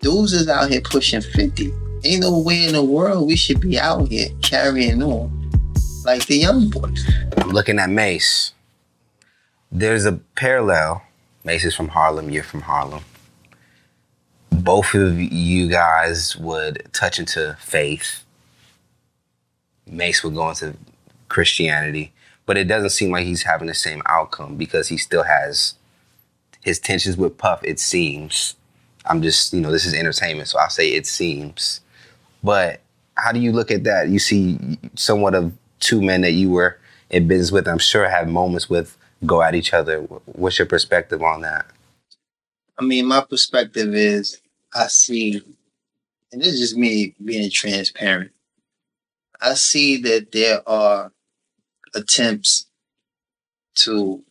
Dudes is out here pushing 50. Ain't no way in the world we should be out here carrying on like the young boys. I'm looking at Mase. There's a parallel. Mase is from Harlem, you're from Harlem. Both of you guys would touch into faith. Mase would go into Christianity, but it doesn't seem like he's having the same outcome because he still has his tensions with Puff, it seems. I'm just, this is entertainment, so I'll say it seems. But how do you look at that? You see somewhat of two men that you were in business with, I'm sure have moments with go at each other. What's your perspective on that? I mean, my perspective is I see, and this is just me being transparent, I see that there are attempts to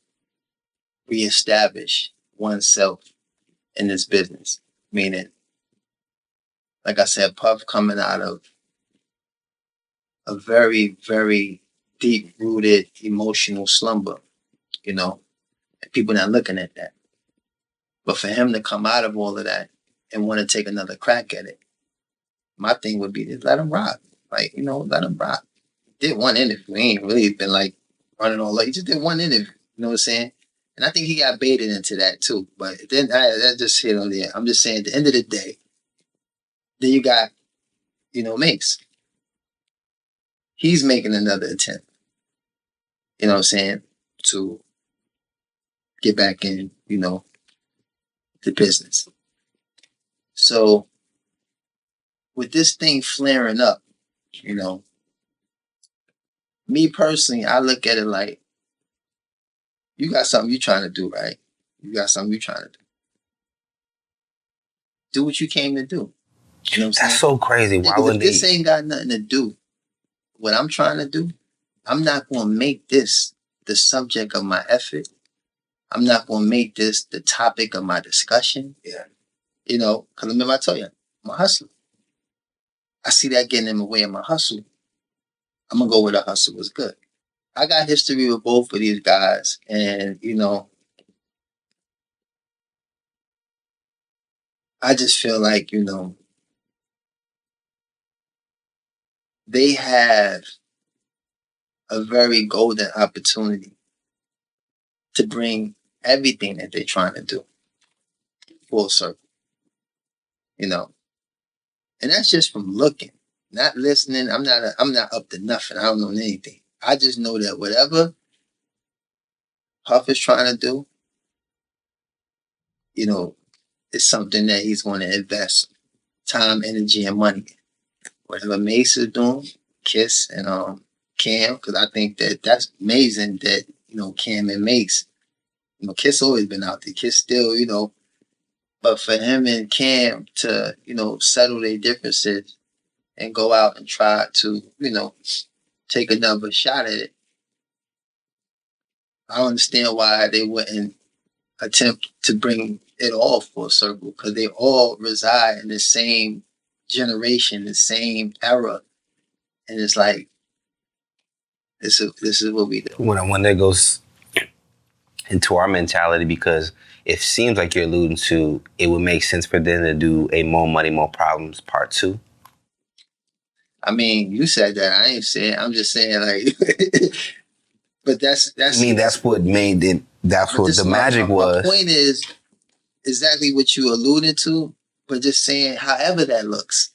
reestablish oneself in this business. Meaning, like I said, Puff coming out of a very, very deep-rooted emotional slumber, and people not looking at that. But for him to come out of all of that and want to take another crack at it, my thing would be to let him rock. Like, let him rock. He did one interview. He ain't really been like running all over. He just did one interview. You know what I'm saying? And I think he got baited into that too. But then that just hit on there. I'm just saying, at the end of the day, then you got, Mase. He's making another attempt. You know what I'm saying? To get back in, the business. So with this thing flaring up, me personally, I look at it like, you got something you're trying to do, right? You got something you're trying to do. Do what you came to do. You know what I'm saying? That's so crazy. Why would this ain't got nothing to do with what I'm trying to do, I'm not going to make this the subject of my effort. I'm not going to make this the topic of my discussion. Yeah. Because remember I told you, I'm a hustler. I see that getting in the way of my hustle. I'm going to go where the hustle was good. I got history with both of these guys, and, I just feel like, they have a very golden opportunity to bring everything that they're trying to do full circle. And that's just from looking, not listening. I'm not up to nothing. I don't know anything. I just know that whatever Puff is trying to do, is something that he's going to invest time, energy, and money in. Whatever Mase is doing, Kiss and Cam, because I think that that's amazing that, Cam and Mase, Kiss always been out there. Kiss still, but for him and Cam to, settle their differences and go out and try to, take another shot at it, I don't understand why they wouldn't attempt to bring it all full circle, because they all reside in the same generation, the same era. And it's like, this is what we do. When that goes into our mentality, because it seems like you're alluding to, it would make sense for them to do a More Money, More Problems Part 2. I mean, you said that. I ain't saying. I'm just saying, like, but that's. I mean, that's what made it. That's what the magic was. My point is exactly what you alluded to, but just saying, however that looks,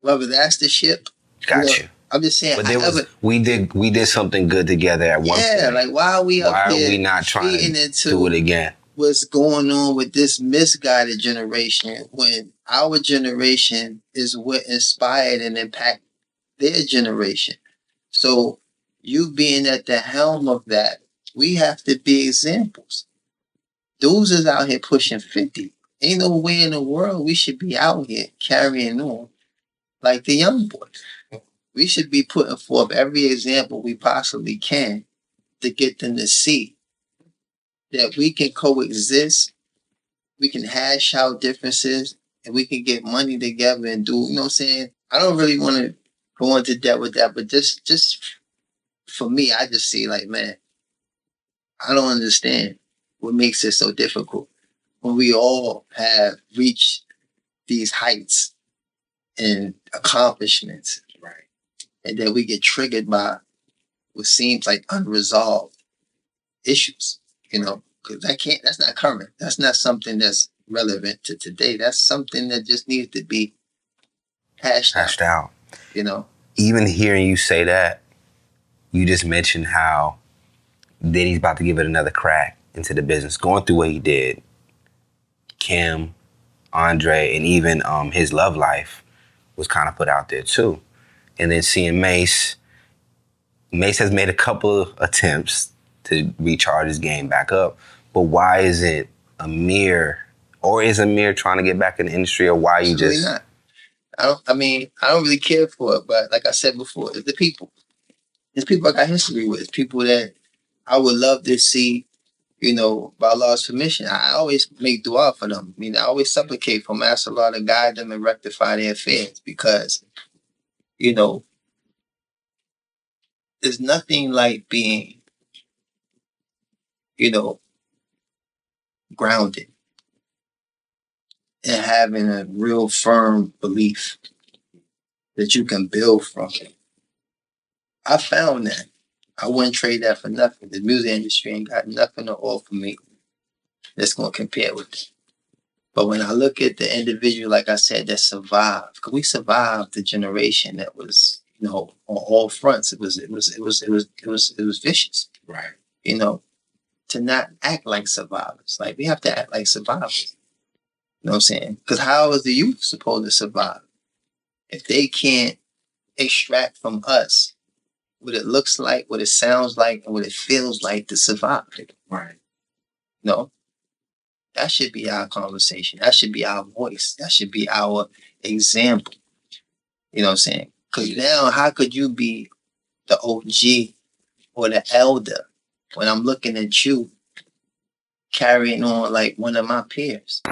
whether that's the ship. Got you. I'm just saying. But we did something good together at one point. Yeah, like why are we up here? Why are we not trying to do it again? What's going on with this misguided generation when our generation is what inspired and impacted their generation? So you being at the helm of that, we have to be examples. Dudes is out here pushing 50. Ain't no way in the world we should be out here carrying on like the young boys. We should be putting forth every example we possibly can to get them to see that we can coexist, we can hash out differences, and we can get money together and do, you know what I'm saying? I don't really want to go into depth with that, but just for me, I just see like, man, I don't understand what makes it so difficult when we all have reached these heights and accomplishments, right? And then we get triggered by what seems like unresolved issues, because that's not current. That's not something that's relevant to today. That's something that just needs to be hashed out. Even hearing you say that, you just mentioned how Diddy's about to give it another crack into the business, going through what he did. Kim, Andre, and even his love life was kind of put out there too. And then seeing Mase has made a couple of attempts to recharge his game back up. But why isn't Amir, or is Amir trying to get back in the industry, or why you Absolutely just... not. I don't really care for it, but like I said before, it's the people. It's people I got history with. It's people that I would love to see, by Allah's permission. I always make dua for them. I always supplicate for Master Allah to guide them and rectify their affairs, because, there's nothing like being, grounded and having a real firm belief that you can build from. I found that. I wouldn't trade that for nothing. The music industry ain't got nothing to offer me that's going to compare with it. But when I look at the individual, like I said, that survived, because we survived the generation that was, on all fronts. It was vicious, right? To not act like survivors. Like, we have to act like survivors. You know what I'm saying? Because how is the youth supposed to survive if they can't extract from us what it looks like, what it sounds like, and what it feels like to survive? Right. No. That should be our conversation. That should be our voice. That should be our example. You know what I'm saying? Because now, how could you be the OG or the elder when I'm looking at you carrying on like one of my peers?